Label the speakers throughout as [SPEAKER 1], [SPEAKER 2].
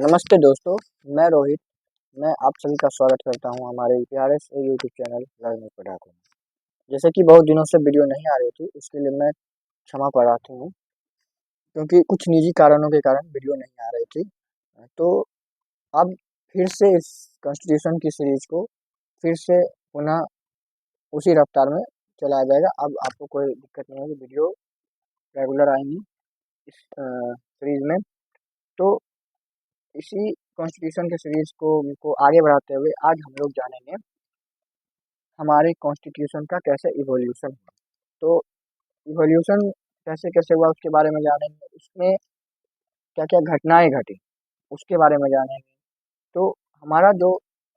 [SPEAKER 1] नमस्ते दोस्तों, मैं रोहित। मैं आप सभी का स्वागत करता हूं हमारे प्यारे से यूट्यूब चैनल लर्निंग पढ़ाकू में। जैसे कि बहुत दिनों से वीडियो नहीं आ रही थी, उसके लिए मैं क्षमा प्रार्थी हूं, क्योंकि कुछ निजी कारणों के कारण वीडियो नहीं आ रही थी। तो अब फिर से इस कॉन्स्टिट्यूशन की सीरीज को फिर से पुनः उसी रफ्तार में चलाया जाएगा। अब आपको कोई दिक्कत नहीं होगी, वीडियो रेगुलर आएंगी इस सीरीज में। तो इसी कॉन्स्टिट्यूशन के सीरीज को आगे बढ़ाते हुए आज हम लोग जानेंगे हमारे कॉन्स्टिट्यूशन का कैसे इवोल्यूशन हुआ। तो इवोल्यूशन कैसे कैसे हुआ उसके बारे में जानेंगे, उसमें क्या क्या घटनाएं घटी उसके बारे में जानेंगे। तो हमारा जो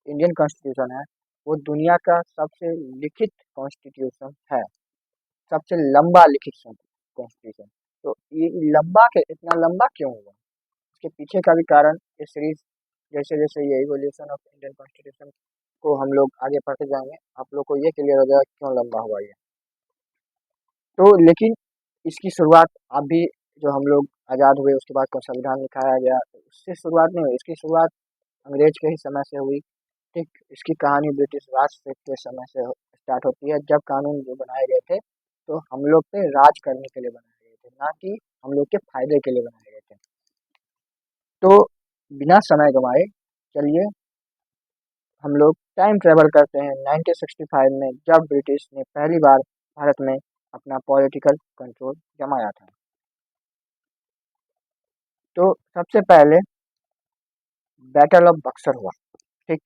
[SPEAKER 1] इंडियन कॉन्स्टिट्यूशन है वो दुनिया का सबसे लिखित कॉन्स्टिट्यूशन है, सबसे लंबा लिखित कॉन्स्टिट्यूशन। तो ये इतना लंबा क्यों हुआ, इसके पीछे का भी कारण ये सीरीज जैसे जैसे ये इवोल्यूशन ऑफ इंडियन कॉन्स्टिट्यूशन को हम लोग आगे पढ़ते जाएंगे, आप लोग को ये क्लियर हो जाएगा क्यों लंबा हुआ ये। तो लेकिन इसकी शुरुआत अभी जो हम लोग आज़ाद हुए उसके बाद संविधान लिखाया गया, तो उससे शुरुआत नहीं हुई। इसकी शुरुआत अंग्रेज के ही समय से हुई। ठीक, इसकी कहानी ब्रिटिश राज के समय से स्टार्ट होती है, जब कानून जो बनाए गए थे तो हम लोग पे राज करने के लिए बनाए गए थे, ना कि हम लोग के फायदे के लिए बनाए गए थे। तो बिना समय गंवाए चलिए हम लोग टाइम ट्रेवल करते हैं 1965 में, जब ब्रिटिश ने पहली बार भारत में अपना पॉलिटिकल कंट्रोल जमाया था। तो सबसे पहले बैटल ऑफ बक्सर हुआ। ठीक,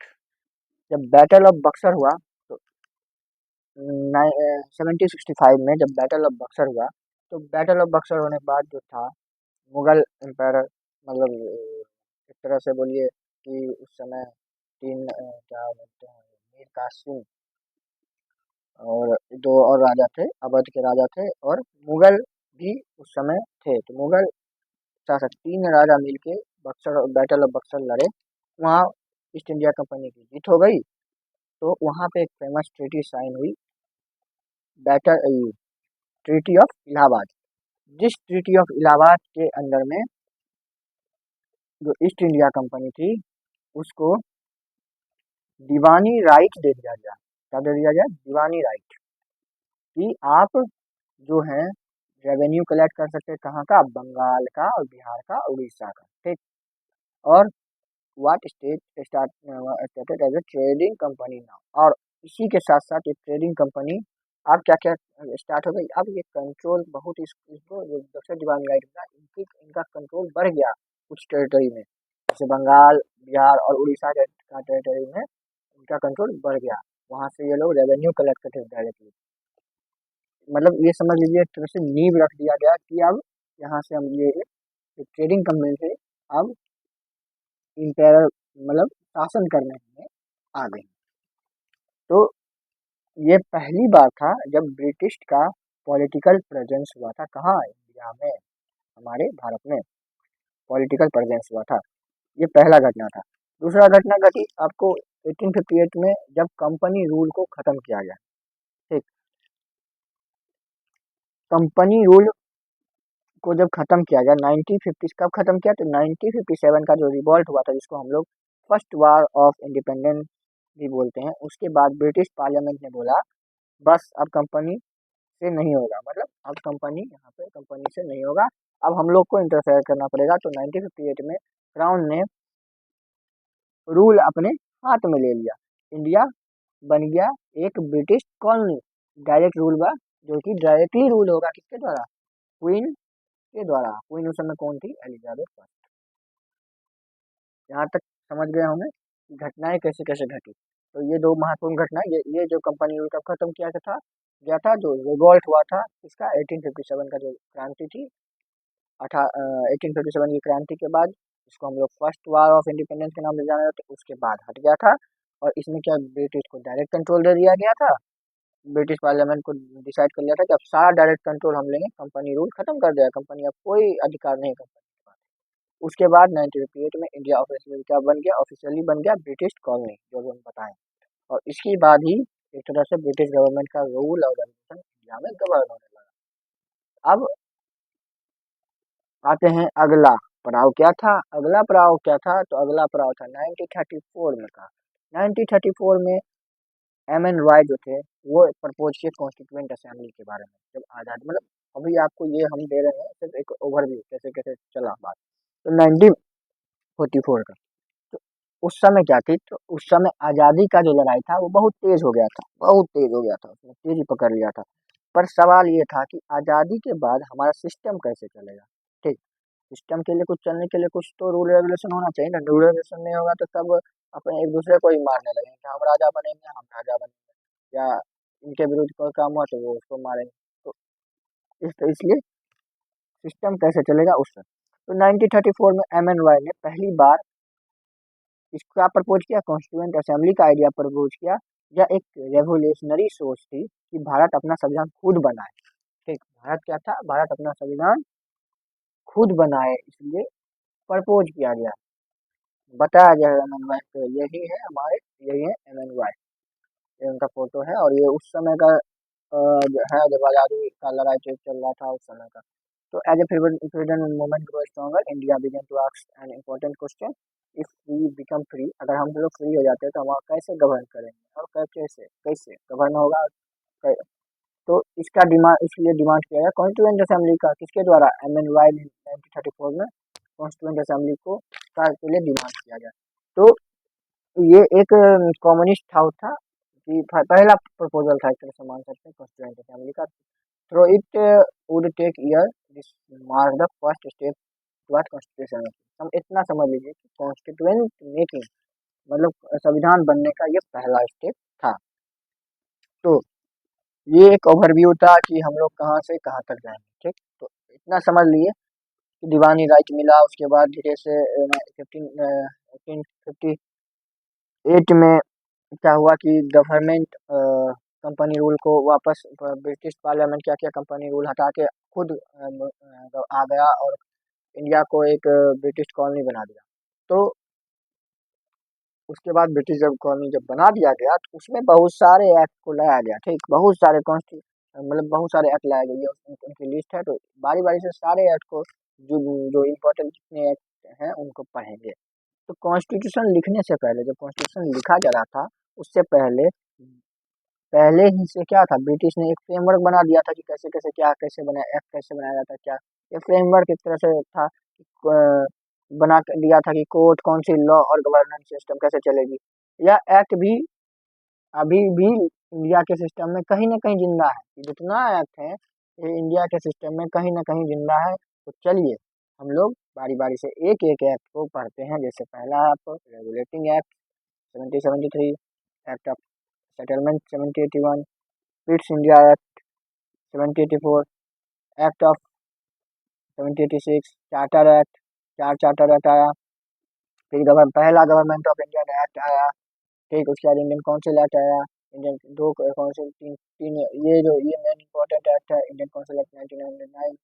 [SPEAKER 1] जब बैटल ऑफ बक्सर हुआ तो 1765 में जब बैटल ऑफ बक्सर हुआ, तो बैटल ऑफ बक्सर होने के बाद जो था मुगल एम्पायर, मतलब एक तरह से बोलिए कि उस समय तीन क्या बोलते हैं, मीर कासिम और दो और राजा थे, अवध के राजा थे, और मुगल भी उस समय थे। तो मुगल शासक तीन राजा मिलके बक्सर बैटल ऑफ बक्सर लड़े। वहाँ ईस्ट इंडिया कंपनी की जीत हो गई। तो वहाँ पे एक फेमस ट्रीटी साइन हुई, बैटल ट्रीटी ऑफ इलाहाबाद। जिस ट्रीटी ऑफ इलाहाबाद के अंदर में जो ईस्ट इंडिया कंपनी थी उसको दीवानी राइट दे दिया गया। क्या दे दिया गया? दीवानी राइट, कि आप जो है रेवेन्यू कलेक्ट कर सकते हैं। कहाँ का? बंगाल का और बिहार का, उड़ीसा का। ठीक, और what state started as a trading company now. और इसी के साथ साथ ये ट्रेडिंग कंपनी अब क्या क्या स्टार्ट हो गई। अब ये कंट्रोल बहुत इसको जब से दीवानी राइट था इनका कंट्रोल बढ़ गया कुछ टेरिटरी में, जैसे बंगाल, बिहार और उड़ीसा का टेरिटरी में इनका कंट्रोल बढ़ गया। वहाँ से ये लोग रेवेन्यू कलेक्ट करते थे डायरेक्टली। मतलब ये समझ लीजिए एक तरह से नींव रख दिया गया कि अब यहाँ से हम ये ट्रेडिंग कंपनी से अब इंपेयर मतलब शासन करने में आ गई। तो ये पहली बार था जब ब्रिटिश का पॉलिटिकल प्रेजेंस हुआ था। कहाँ? इंडिया में, हमारे भारत में पॉलिटिकल प्रेजेंस हुआ था। ये पहला घटना था। दूसरा घटना घटी आपको 1858 में, जब कंपनी रूल को खत्म किया गया। ठीक, कंपनी रूल को जब खत्म किया गया 1950, कब खत्म किया? तो 1957 का जो रिवॉल्ट हुआ था, जिसको हम लोग फर्स्ट वार ऑफ इंडिपेंडेंस भी बोलते हैं, उसके बाद ब्रिटिश पार्लियामेंट ने बोला बस अब कंपनी से नहीं होगा, मतलब अब कंपनी यहाँ पे कंपनी से नहीं होगा, अब हम लोग को इंटरफेयर करना पड़ेगा। तो 1958 में क्राउन ने रूल अपने हाथ में ले लिया। इंडिया बन गया एक ब्रिटिश कॉलोनी। डायरेक्ट रूल हुआ, जो कि डायरेक्टली रूल होगा किसके द्वारा? क्वीन के द्वारा। क्वीन उस समय कौन थी? Elizabeth first. यहाँ तक समझ गए होंगे कि घटनाएं कैसे कैसे घटी। तो ये दो महत्वपूर्ण घटना, ये जो कंपनी रूल कब खत्म किया गया था, जो रिवॉल्ट हुआ था इसका 1857 का जो क्रांति थी, 1857 की क्रांति के बाद, इसको हम लोग फर्स्ट वार ऑफ इंडिपेंडेंस के नाम से जाना जाता है, उसके बाद हट गया था। और इसमें क्या, ब्रिटिश को डायरेक्ट कंट्रोल दे दिया गया था। ब्रिटिश पार्लियामेंट को डिसाइड कर लिया था कि अब सारा डायरेक्ट कंट्रोल हम लेंगे, कंपनी रूल खत्म कर दिया, कंपनी अब कोई अधिकार नहीं कंपनी के पास। उसके बाद 1958 में इंडिया ऑफिशियली क्या बन गया? ऑफिशियली बन गया ब्रिटिश कॉलोनी, जो भी हम बताएं। और इसके बाद ही एक तरह से ब्रिटिश गवर्नमेंट का रूल और रेगुलेशन इंडिया में गवर्न होने लगा। अब आते हैं अगला पड़ाव क्या था, अगला पड़ाव क्या था, तो अगला पड़ाव था 1934 में का। 1934 में एम एन रॉय जो थे वो प्रपोज किए कॉन्स्टिट्यूएंट असेंबली के बारे में, जब आज़ाद मतलब अभी आपको ये हम दे रहे हैं सिर्फ एक ओवरव्यू कैसे कैसे चला बात। तो 1944 का, तो उस समय क्या थी, तो उस समय आज़ादी का जो लड़ाई था वो बहुत तेज हो गया था, बहुत तेज हो गया था, उसने तेजी पकड़ लिया था। पर सवाल ये था कि आज़ादी के बाद हमारा सिस्टम कैसे चलेगा। ठीक, सिस्टम के लिए कुछ चलने के लिए कुछ तो रूल रेगुलेशन होना चाहिए ना, रूल रेगुलेशन नहीं होगा तो सब अपने एक दूसरे को ही मारने लगेंगे, हम राजा बनेंगे, हम राजा बनेंगे, या इनके विरुद्ध कोई काम हुआ तो वो उसको मारेंगे। तो इसलिए सिस्टम कैसे चलेगा उस समय। तो 1934 में एम एन रॉय ने पहली बार इसका प्रपोज किया, कॉन्स्टिट्यूएंट असेंबली का आइडिया प्रपोज किया। यह एक रेवोल्यूशनरी सोच थी कि भारत अपना संविधान खुद बनाए। ठीक, भारत क्या था, भारत अपना संविधान खुद बनाए, इसलिए प्रपोज किया गया, बताया गया एम एन वाई को, यही है हमारे, यही है एम एन वाई, ये उनका फोटो है। और ये उस समय का जो है जब आज़ादी का लड़ाई जो चल रहा था उस समय का। तो as a freedom movement grow stronger, India began to ask an important question, if we become free, अगर हम लोग फ्री हो जाते हैं तो हम कैसे गवर्न करेंगे और कैसे कैसे गवर्न होगा। तो इसका डिमांड, इसलिए डिमांड किया गया कॉन्स्टिट्यूएंट असेंबली का, किसके द्वारा, एम एन वाई ने 1934 में कॉन्स्टिट्यूएंट असेंबली को का के लिए डिमांड किया गया। तो ये एक कम्युनिस्ट था था कि पहला प्रपोजल था, एक तरह से मान सकते हैं कॉन्स्टिट्यूएंट असेंबली का। Through it would take year, this mark the first step toward constitution. हम इतना समझ लीजिए कि कॉन्स्टिट्यूएंट मेकिंग मतलब संविधान बनने का ये पहला स्टेप था। तो ये एक ओवरव्यू था कि हम लोग कहाँ से कहाँ तक जाएंगे। ठीक, तो इतना समझ लिए कि दीवानी राइट मिला, उसके बाद धीरे से 1858 में क्या हुआ कि गवर्नमेंट कंपनी रूल को वापस, ब्रिटिश पार्लियामेंट क्या किया, कंपनी रूल हटा के खुद आ गया और इंडिया को एक ब्रिटिश कॉलोनी बना दिया। तो उसके बाद ब्रिटिश जब कॉलोनी जब बना दिया गया तो उसमें बहुत सारे एक्ट को लाया गया। ठीक, बहुत सारे मतलब बहुत सारे एक्ट लाए गए, ये उनकी लिस्ट है, तो बारी बारी से सारे एक्ट को, जो जो इम्पोर्टेंट जितने एक्ट हैं उनको पढ़ेंगे। तो कॉन्स्टिट्यूशन लिखने से पहले, जब कॉन्स्टिट्यूशन लिखा जा रहा था उससे पहले पहले ही से क्या था, ब्रिटिश ने एक फ्रेमवर्क बना दिया था कि कैसे कैसे क्या कैसे बना, एक्ट कैसे बनाया जाता है क्या। ये फ्रेमवर्क एक तरह से था कि, बना कर दिया था कि कोर्ट, काउंसिल, लॉ और गवर्नेंस सिस्टम कैसे चलेगी। यह एक्ट भी अभी भी इंडिया के सिस्टम में कहीं ना कहीं जिंदा है, जितना एक्ट है ये इंडिया के सिस्टम में कहीं ना कहीं जिंदा है। तो चलिए हम लोग बारी बारी से एक एक एक्ट को पढ़ते हैं। जैसे पहला है आपको regulating act 1773, act of settlement 1781, Pitt's India act 1784, act of 1786, charter act, चार चार्टर एक्ट आया। फिर पहला गवर्नमेंट ऑफ इंडियन एक्ट आया। ठीक, उसके बाद इंडियन काउंसिल एक्ट आया, इंडियन दो काउंसिल, तीन तीन, ये मेन इंपॉर्टेंट एक्ट है Indian council act 1909,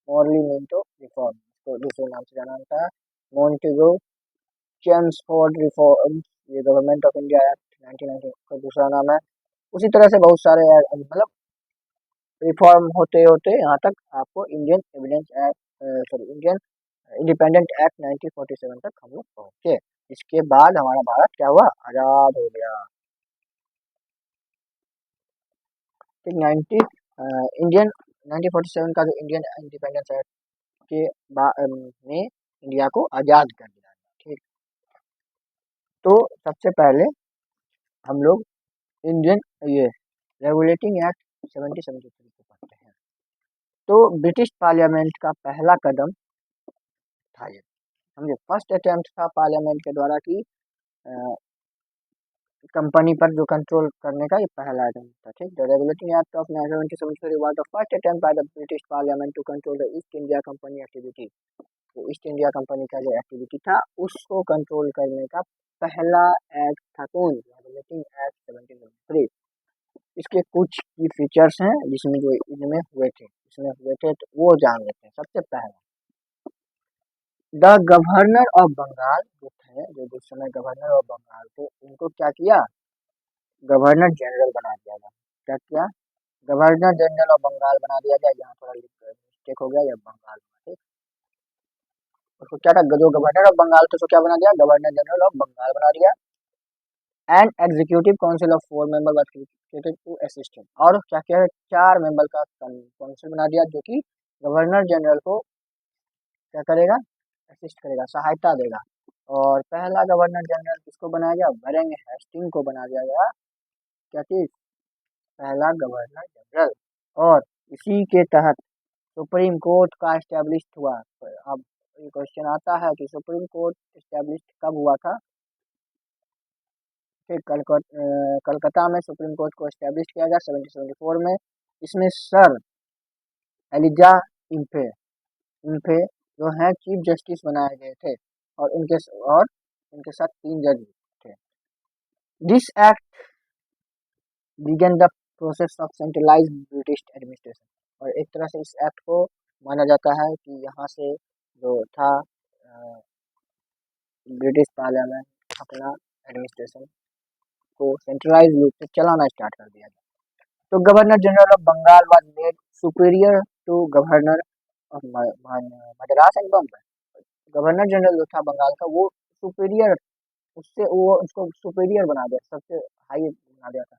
[SPEAKER 1] morally Minto reform, इसको दूसरे नाम से जाना जाता है, मॉन्टेगो चेम्सफोर्ड रिफॉर्म, ये गवर्नमेंट ऑफ इंडिया एक्ट 1990 का दूसरा नाम है। उसी तरह से बहुत सारे मतलब रिफॉर्म होते होते यहाँ तक आपको Indian evidence act, sorry Indian independent act 1947 तक हम लोग पहुँचे। इसके बाद हमारा भारत क्या हुआ, आज़ाद हो गया। ठीक, इंडियन 1947 का जो इंडियन इंडिपेंडेंस एक्ट के ने इंडिया को आज़ाद कर दिया। ठीक, तो सबसे पहले हम लोग इंडियन ये रेगुलेटिंग एक्ट 1773 को पढ़ते हैं। तो ब्रिटिश पार्लियामेंट का पहला कदम था ये, समझे, फर्स्ट अटेम्प्ट था पार्लियामेंट के द्वारा कि कंपनी पर जो कंट्रोल करने का ये पहला अटेम्प्ट था। ठीक, the regulating act of 1773 was the first attempt by the British parliament to control the East India company activity. तो ईस्ट इंडिया कंपनी का जो एक्टिविटी था उसको कंट्रोल करने का पहला एक्ट था कौन, रेगुलेटिंग एक्ट 1773। इसके कुछ की फीचर्स हैं जिसमें जो इनमें हुए थे, इसमें हुए थे तो वो जान लेते हैं। सबसे पहला, द गवर्नर ऑफ बंगाल जो थे, जो उस समय गवर्नर ऑफ बंगाल थे, उनको क्या किया, गवर्नर जनरल बना दिया गया। क्या किया, गवर्नर जनरल ऑफ बंगाल बना दिया गया। यहाँ थोड़ा मिस्टेक हो गया, या बंगाल। ठीक, उसको क्या था, जो गवर्नर ऑफ बंगाल था उसको क्या बना दिया, गवर्नर जनरल ऑफ बंगाल बना दिया। And executive council of 4 member was created to assist him, और क्या किया, 4 मेंबर का काउंसिल बना दिया जो कि गवर्नर जनरल को क्या करेगा, असिस्ट करेगा, सहायता देगा। और पहला गवर्नर जनरल किसको बनाया गया, वरेंग हेस्टिंग को बना दिया गया, क्या चीज, पहला गवर्नर जनरल। और इसी के तहत सुप्रीम कोर्ट का एस्टेब्लिश हुआ। अब ये क्वेश्चन आता है कि सुप्रीम कोर्ट एस्टेब्लिश कब हुआ था, फिर कलकत्ता में सुप्रीम कोर्ट को एस्टेब्लिश किया गया 1774 में। इसमें सर एलिजा इम्फे इम्फे जो है चीफ जस्टिस बनाए गए थे, और उनके साथ 3 जज थे। This act began the process of centralised British administration, और एक तरह से इस एक्ट को माना जाता है कि यहाँ से जो था ब्रिटिश पार्लियामेंट अपना एडमिनिस्ट्रेशन को सेंट्रलाइज रूप से चलाना स्टार्ट कर दिया गया। तो governor general of Bengal was made superior to governor of Madras and Bombay. Governor general जो था बंगाल का वो सुपीरियर, उससे वो उसको सुपीरियर बना दिया, सबसे हाई बना दिया था।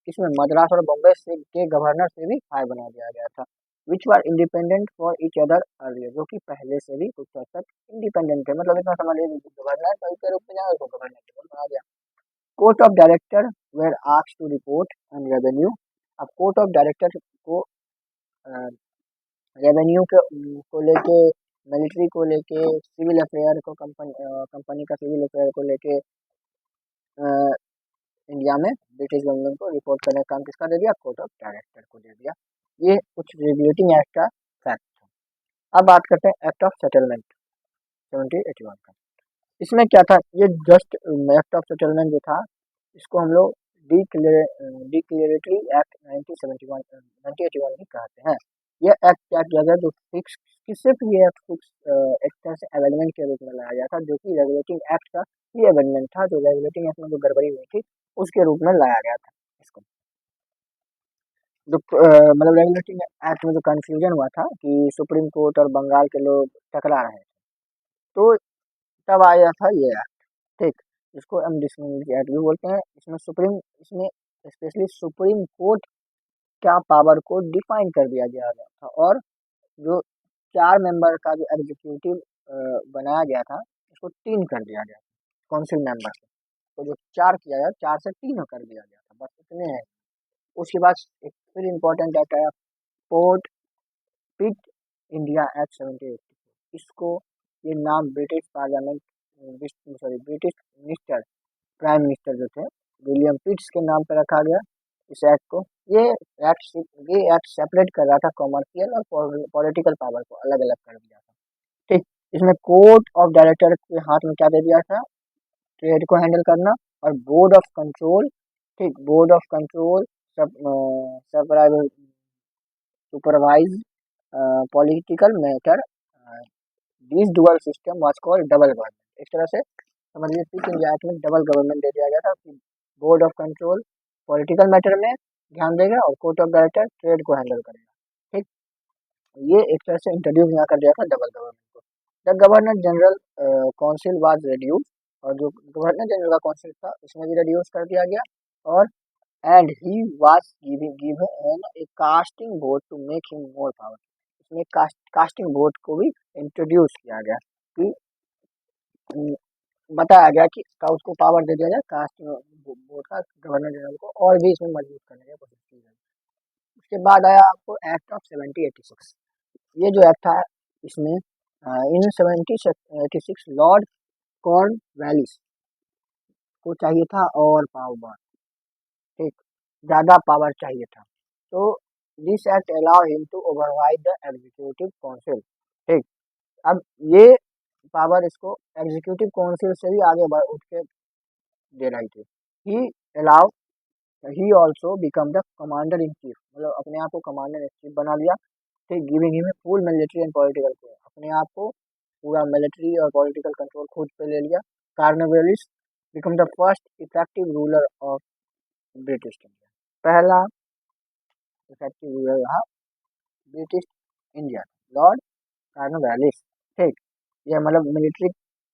[SPEAKER 1] इसमें मद्रास और बम्बई से के गवर्नर से भी हाई बना दिया गया था, which were independent for each other earlier, जो कि पहले से भी कुछ हद तक इंडिपेंडेंट थे, मतलब इतना समझ लीजिए गवर्नर के रूप में जाए उसको गवर्नर जनरल बना दिया। Court of director were asked to report on revenue. अब कोर्ट ऑफ डायरेक्टर को रेवेन्यू को लेके, मिलिट्री को लेके, सिविल अफेयर को, कंपनी का सिविल अफेयर को लेके इंडिया में ब्रिटिश गवर्नमेंट को रिपोर्ट करने का काम किसका दे दिया, कोर्ट ऑफ डायरेक्टर को दे दिया। ये कुछ रेगुलेटिंग एक्ट का फैक्ट था। अब बात करते हैं एक्ट ऑफ सेटलमेंट 1781 का। इसमें क्या था, ये जस्ट एक्ट ऑफ सेटलमेंट जो था इसको हम लोग डिक्लेरेटरी एक्ट 1981 भी कहते हैं। यह एक्ट क्या किया गया, जो फिक्स, सिर्फ ये एक्ट फिक्स एक तरह से अमेंडमेंट के रूप में लाया गया था, जो कि रेगुलेटिंग एक्ट का ये अमेंडमेंट था, जो रेगुलेटिंग एक्ट में जो गड़बड़ी हुई थी उसके रूप में लाया गया था इसको। जो मतलब रेगुलेटिंग एक्ट में जो कंफ्यूजन हुआ था कि सुप्रीम कोर्ट और बंगाल के लोग टकरा रहे थे, तो तब आया था ये एक्ट, ठीक, इसको हम डिस्क्रिमिनेटरी एक्ट भी बोलते हैं। इसमें स्पेशली सुप्रीम कोर्ट क्या पावर को डिफाइन कर दिया गया था, और जो 4 मेंबर का जो एग्जीक्यूटिव बनाया गया था उसको 3 कर दिया गया, काउंसिल मेंबर को जो 4 किया गया, 4 से 3 कर दिया गया था, बस इतने हैं। उसके बाद एक फिर इम्पोर्टेंट एक्ट आया, पोर्ट पिट इंडिया एक्ट 1784। इसको ये नाम British parliament, sorry British minister, prime minister जो थे विलियम पिट्स के नाम पर रखा गया इस एक्ट को। ये ये एक्ट सेपरेट कर रहा था कॉमर्शियल और पॉलिटिकल पावर को अलग अलग कर दिया था, ठीक। इसमें कोर्ट ऑफ डायरेक्टर के हाथ में क्या दे दिया था, ट्रेड को हैंडल करना, और बोर्ड ऑफ कंट्रोल, ठीक, बोर्ड ऑफ कंट्रोल सब supervise political matter. This dual system was called double government. एक तरह से समझ लीजिए फिट इंडिया एक्ट में डबल गवर्नमेंट दे दिया गया था कि board of control political matter में ध्यान देगा और कोर्ट ऑफ डायरेक्टर ट्रेड को हैंडल करेगा, ठीक। ये एक तरह से इंट्रोड्यूस यहाँ कर दिया था डबल गवर्नमेंट को। The governor general council was reduce, और जो गवर्नर जनरल का काउंसिल था उसमें भी रिड्यूस कर दिया गया, और and he was given a casting vote to make him more power. इसमें कास्टिंग वोट को भी इंट्रोड्यूस किया गया कि बताया गया कि इसका उसको पावर दे दिया जाए कास्ट वोट का, गवर्नर जनरल को, और भी इसमें मजबूत करने की कोशिश की गई। उसके बाद आया आपको एक्ट ऑफ 1786। ये जो एक्ट था इसमें इन 1786 लॉर्ड कॉर्न वैलिस को चाहिए था और पावर, ठीक, ज़्यादा पावर चाहिए था। तो this act allow him to override the executive council, ठीक। अब ये पावर इसको एग्जीक्यूटिव काउंसिल से भी आगे बढ़ उठ के दे रही थी। He allow he also become the commander in chief, मतलब अपने आप को कमांडर इन चीफ बना लिया, ठीक। Giving him full military and political power, अपने आप को पूरा मिलिट्री और पॉलिटिकल कंट्रोल खुद पे ले लिया। Cornwallis become the first effective ruler of British India, पहला इफेक्टिव रूलर रहा ब्रिटिश इंडिया, लॉर्ड कार्नवेलिस, ठीक। ये मतलब मिलिट्री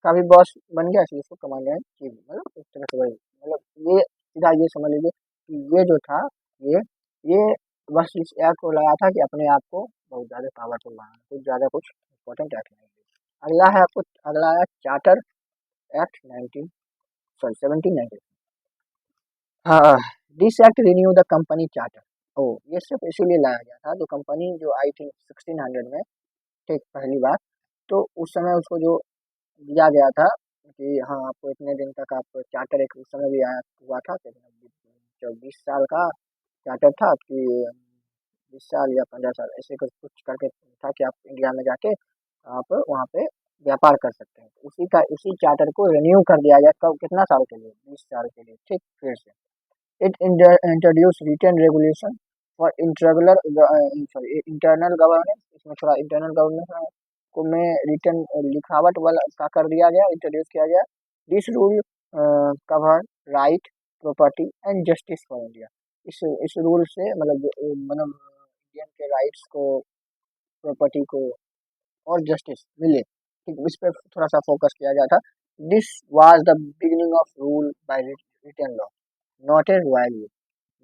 [SPEAKER 1] का भी बॉस बन गया, इसलिए इसको कमांडर इन चीफ, मतलब एक तरह से वही, मतलब ये सीधा ये समझ लीजिए कि ये जो था, ये ये बस इस एक्ट को लगा था कि अपने आप को बहुत ज़्यादा पावरफुल बनाना, कुछ ज़्यादा कुछ इम्पोर्टेंट एक्ट नहीं है। अगला है चार्टर एक्ट 19 सॉरी 1790। हाँ, this act renew the company charter. ओ, ये सिर्फ इसीलिए लाया गया था, जो कंपनी जो आई थी 1600 में, ठीक, पहली बार। तो उस समय उसको जो दिया गया था कि हाँ, आपको इतने दिन तक आप चार्टर, एक उस समय भी आया हुआ था, जो 20 साल का चार्टर था कि 20 साल या 15 साल ऐसे कुछ कुछ करके था कि आप इंडिया में जाके आप वहाँ पे व्यापार कर सकते हैं। तो उसी चार्टर को रिन्यू कर दिया गया, कब, कितना साल के लिए, 20 साल के लिए, ठीक, फिर से। It introduced written regulation for internal governance। इसमें थोड़ा इंटरनल गवर्नेंस को में रिटर्न लिखावट वाला का कर दिया गया, इंट्रोड्यूस किया गया। This rule cover right, property and justice for India. इस रूल से मतलब इंडियन के राइट्स को, प्रॉपर्टी को और जस्टिस मिले, ठीक, इस पे थोड़ा सा फोकस किया गया था। This was the beginning of rule by written law, not a royal.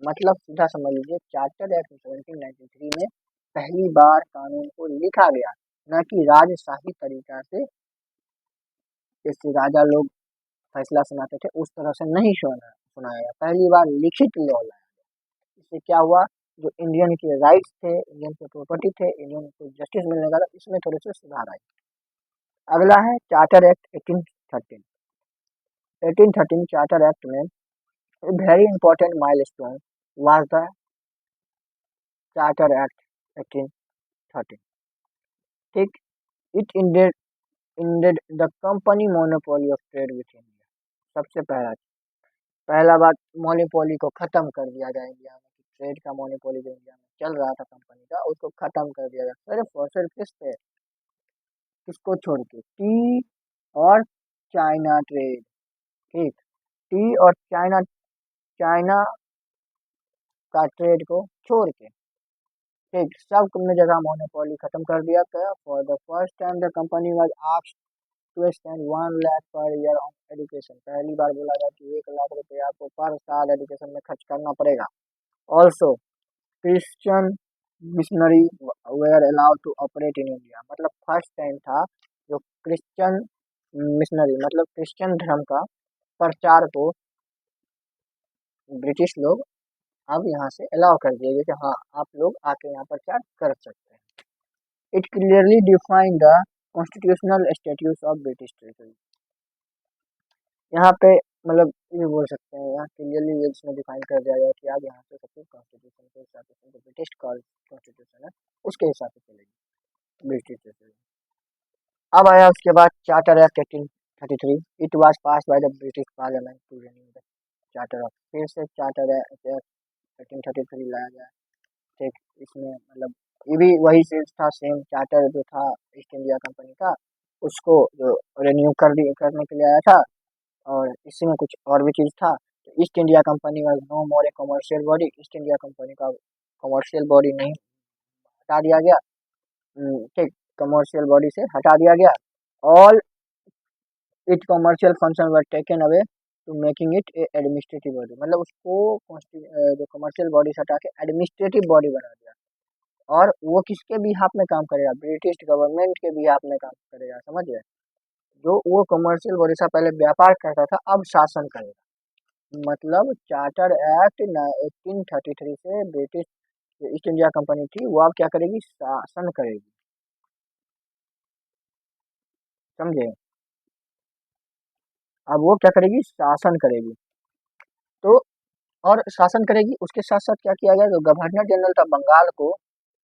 [SPEAKER 1] मतलब सीधा समझ लीजिए, चार्टर एक्ट 1793 में पहली बार कानून को लिखा गया, न कि राजशाही तरीका से, जैसे राजा लोग फैसला सुनाते थे उस तरह से नहीं सुनाया गया, पहली बार लिखित लॉ लाया। इससे क्या हुआ, जो इंडियन के राइट्स थे, इंडियन के प्रॉपर्टी थे, इंडियन को जस्टिस मिलने का था, इसमें थोड़े से सुधार आए। अगला है चार्टर एक्ट 1813। 1813 चार्टर एक्ट में very important milestone was the charter act 1813, ठीक। It ended the company monopoly of trade with India. सबसे पहला बात, मोनोपोली को खत्म कर दिया गया इंडिया में, कि ट्रेड का मोनोपोली जो इंडिया में चल रहा था कंपनी का, उसको खत्म कर दिया गया, सिर्फ और सिर्फ किस पे, किसको छोड़ के, टी और चाइना ट्रेड, ठीक। टी और चाइना चाइना का ट्रेड को छोड़ के, ठीक, सब ने जगह मोनोपोली खत्म कर दिया था। For the first time the company was asked to spend 1 lakh per year on education. पहली बार बोला गया कि 1 लाख रुपए आपको पर साल एजुकेशन में खर्च करना पड़ेगा। Also Christian missionary were allowed to operate in India. मतलब फर्स्ट टाइम था जो क्रिश्चियन मिशनरी, मतलब क्रिश्चियन धर्म का प्रचार को ब्रिटिश लोग अब यहाँ से अलाउ कर दिए कि हाँ, आप लोग आके यहाँ प्रचार कर सकते हैं। It clearly define the constitutional status of British territory. यहाँ पे मतलब ये बोल सकते हैं, यहाँ क्लियरली ये इसमें डिफाइन कर दिया गया कि आप यहाँ से सब कुछ कॉन्स्टिट्यूशन के हिसाब से, जो ब्रिटिश कॉन्स्टिट्यूशन है उसके हिसाब से चलेगी ब्रिटिश टेरिटरी। अब आया उसके बाद charter act 1833। It was pass by the British parliament to renew the charter of. फिर से चार्टर एक्ट 1833 लाया गया, ठीक। इसमें मतलब ये भी वही चीज था, सेम चार्टर जो था ईस्ट इंडिया कंपनी का, उसको जो रिन्यू करने के लिए आया था। और इसी में कुछ और भी चीज था। तो East India company was no more a commercial body. East India company का कमर्शियल बॉडी नहीं, हटा दिया गया, ठीक, कमर्शियल बॉडी से हटा दिया गया। All it commercial function were taken away to making it a administrative body. मतलब उसको जो कमर्शियल बॉडी से हटा के एडमिनिस्ट्रेटिव बॉडी बना दिया। और वो किसके बिहाफ में काम करेगा, ब्रिटिश गवर्नमेंट के बिहाफ में काम करेगा, समझ गए। जो वो कमर्शियल बॉडी से पहले व्यापार करता था, अब शासन करेगा। मतलब चार्टर एक्ट 1833 से ब्रिटिश जो ईस्ट इंडिया कंपनी थी वो अब क्या करेगी, शासन करेगी, समझे। अब वो क्या करेगी, शासन करेगी। तो और शासन करेगी, उसके साथ साथ क्या किया गया, जो गवर्नर जनरल था बंगाल को,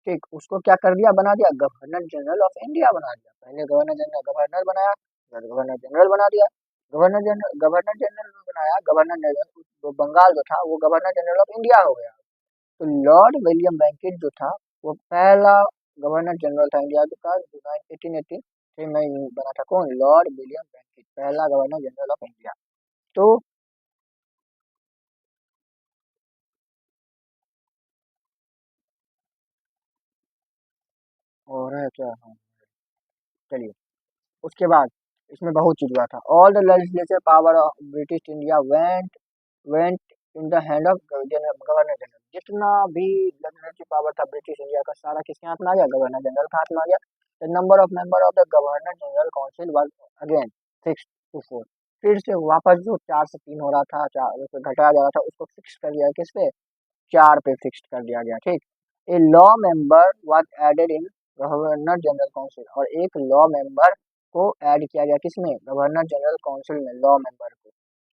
[SPEAKER 1] ठीक, उसको क्या कर दिया, बना दिया गवर्नर जनरल ऑफ इंडिया बना दिया। पहले गवर्नर बनाया, फिर गवर्नर जनरल बना दिया। गवर्नर जनरल बनाया, गवर्नर जनरल जो बंगाल जो था वो गवर्नर जनरल ऑफ इंडिया हो गया। तो लॉर्ड विलियम बेंकिट जो था वो पहला गवर्नर जनरल था इंडिया का, जो 1883 में बना था। कौन, लॉर्ड विलियम बेंकिट, पहला गवर्नर जनरल ऑफ इंडिया। तो हो रहा है क्या, हाँ, चलिए। उसके बाद इसमें बहुत चीज हुआ था। All the legislative power of British India went went in the hand of governor general. जितना भी लेजिस्लेटिव पावर था ब्रिटिश इंडिया का, सारा किसके हाथ में आ गया? गवर्नर जनरल के हाथ में आ गया। The number of member of the governor general council was again fix to 4। फिर से वापस जो 4 से 3 हो रहा था, 4 से घटाया जा रहा था, उसको फिक्स कर दिया किस पे? 4 पे फिक्स कर दिया गया, ठीक। A law member was added in governor general council, और एक लॉ मेंबर को ऐड किया गया किसमें? गवर्नर जनरल काउंसिल में, लॉ मेंबर को,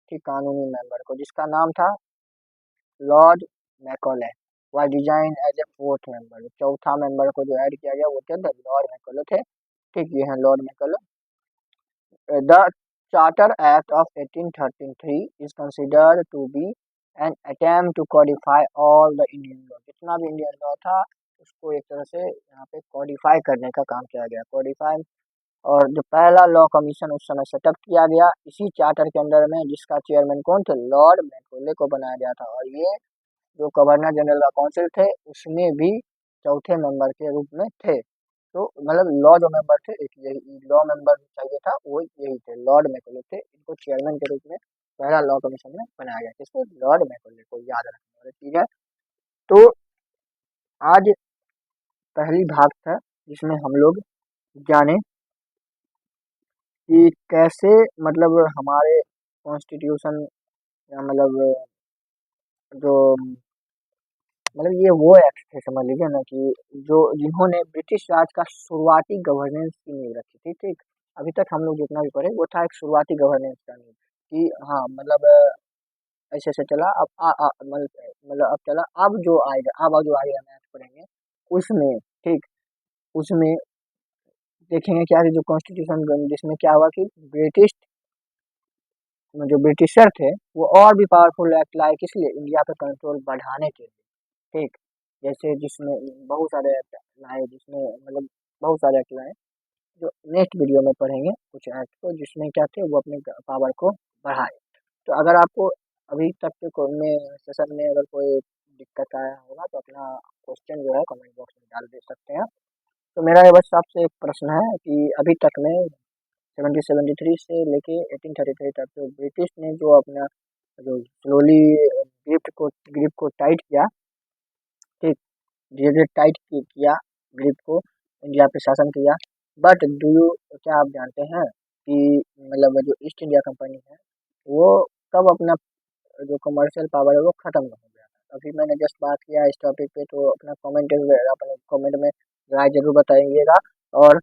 [SPEAKER 1] ठीक, कानूनी मेंबर को, जिसका नाम था lord Macaulay. Was design as a fourth member. चौथा मेंबर को जो ऐड किया गया वो थे लॉर्ड मैकॉले थे, ठीक। ये है Lord Macaulay. The Charter Act of 1833 is considered to be an attempt to codify all the Indian law। जितना भी इंडियन लॉ था उसको एक तरह से यहाँ पे कॉडिफाई करने का काम किया गया, कॉडिफाई। और जो पहला लॉ कमीशन उस समय सेटअप किया गया इसी चार्टर के अंदर में, जिसका चेयरमैन कौन थे? लॉर्ड मैकॉले को बनाया गया था। और ये जो गवर्नर जनरल का काउंसिल थे उसमें भी चौथे मेंबर के रूप में थे। तो मतलब लॉ जो मेंबर थे, एक यही लॉ मेंबर चाहिए था, वो यही थे, लॉर्ड मैकॉले थे। इनको चेयरमैन के रूप में पहला लॉ कमीशन में बनाया गया, किसको? लॉर्ड मैकॉले को, याद रखने वाली चीज है। तो आज पहली भाग था जिसमें हम लोग जाने कि कैसे मतलब हमारे कॉन्स्टिट्यूशन या जो मतलब ये वो एक्ट थे, समझ लीजिए ना, कि जो जिन्होंने ब्रिटिश राज का शुरुआती गवर्नेंस की नींव रखी थी, ठीक। अभी तक हम लोग जितना भी पढ़े वो था एक शुरुआती गवर्नेंस का नींव, कि हाँ मतलब ऐसे ऐसे चला। अब अब चला, अब जो आएगा, अब जो आएगा मैथ पढ़ेंगे उसमें, ठीक, उसमें देखेंगे क्या कि जो कॉन्स्टिट्यूशन जिसमें क्या हुआ कि ब्रिटिश जो ब्रिटिशर थे वो और भी पावरफुल एक्ट लाए, किस लिए? इंडिया पे कंट्रोल बढ़ाने के लिए, ठीक। जैसे जिसमें बहुत सारे एक्ट लाए, जिसमें मतलब बहुत सारे एक्ट लाए, जो नेक्स्ट वीडियो में पढ़ेंगे कुछ एक्ट को, जिसमें क्या थे वो अपने पावर को बढ़ाए। तो अगर आपको अभी तक के में सेशन में अगर कोई दिक्कत आया होगा तो अपना क्वेश्चन जो है कमेंट बॉक्स में डाल दे सकते हैं। तो मेरा ये बस आपसे एक प्रश्न है कि अभी तक में 1773 से लेके 1833 तक जो ब्रिटिश ने जो अपना जो स्लोली ग्रिप को टाइट किया, ठीक, धीरे धीरे टाइट किया ग्रिप को, इंडिया पे शासन किया। बट डू यू क्या आप जानते हैं कि मतलब जो ईस्ट इंडिया कंपनी है वो कब अपना जो कमर्शियल पावर है वो खत्म हो गया था? अभी मैंने जस्ट बात किया इस टॉपिक पे, तो अपना कमेंट में राय जरूर बताइएगा। और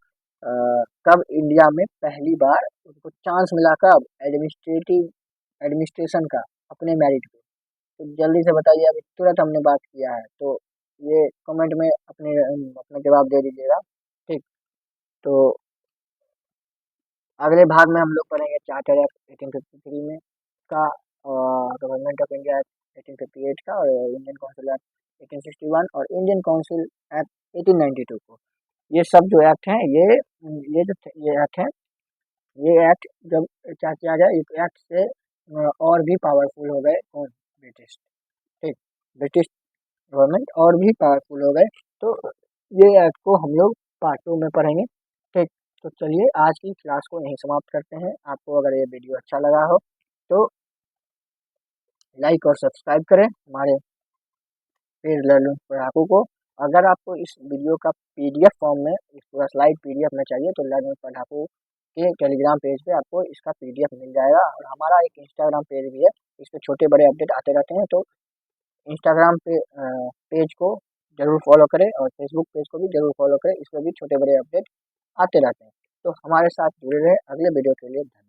[SPEAKER 1] कब इंडिया में पहली बार उनको चांस मिला, कब? एडमिनिस्ट्रेशन का, अपने मेरिट पे। तो जल्दी से बताइए, अभी तुरंत हमने बात किया है, तो ये कमेंट में अपना जवाब दे दीजिएगा, ठीक। तो अगले भाग में हम लोग पढ़ेंगे चार्टर एक्ट 1853 में का, गवर्नमेंट ऑफ इंडिया एक्ट 1858 का, और इंडियन काउंसिल एक्ट 1861 और इंडियन काउंसिल एक्ट 1892 को। ये सब जो एक्ट हैं ये एक्ट हैं, ये एक्ट जब क्या किया गया, इस एक्ट से और भी पावरफुल हो गए कौन? ब्रिटिश, ठीक। ब्रिटिश गवर्नमेंट और भी पावरफुल हो गए। तो ये एक्ट को हम लोग पार्ट 2 में पढ़ेंगे, ठीक। तो चलिए आज की क्लास को यहीं समाप्त करते हैं। आपको अगर ये वीडियो अच्छा लगा हो तो लाइक और सब्सक्राइब करें हमारे पेज लर्निंग पढ़ाकू को। अगर आपको इस वीडियो का पीडीएफ फॉर्म में इस पूरा स्लाइड पीडीएफ में चाहिए तो लर्निंग पढ़ाकू के टेलीग्राम पेज पे आपको इसका पीडीएफ मिल जाएगा। और हमारा एक इंस्टाग्राम पेज भी है, इस पे छोटे बड़े अपडेट आते रहते हैं। तो इंस्टाग्राम पे पेज को जरूर फॉलो करें और फेसबुक पेज को भी जरूर फॉलो करें, इस पर भी छोटे बड़े अपडेट आते रहते हैं। तो हमारे साथ जुड़े रहे। अगले वीडियो के लिए धन्यवाद।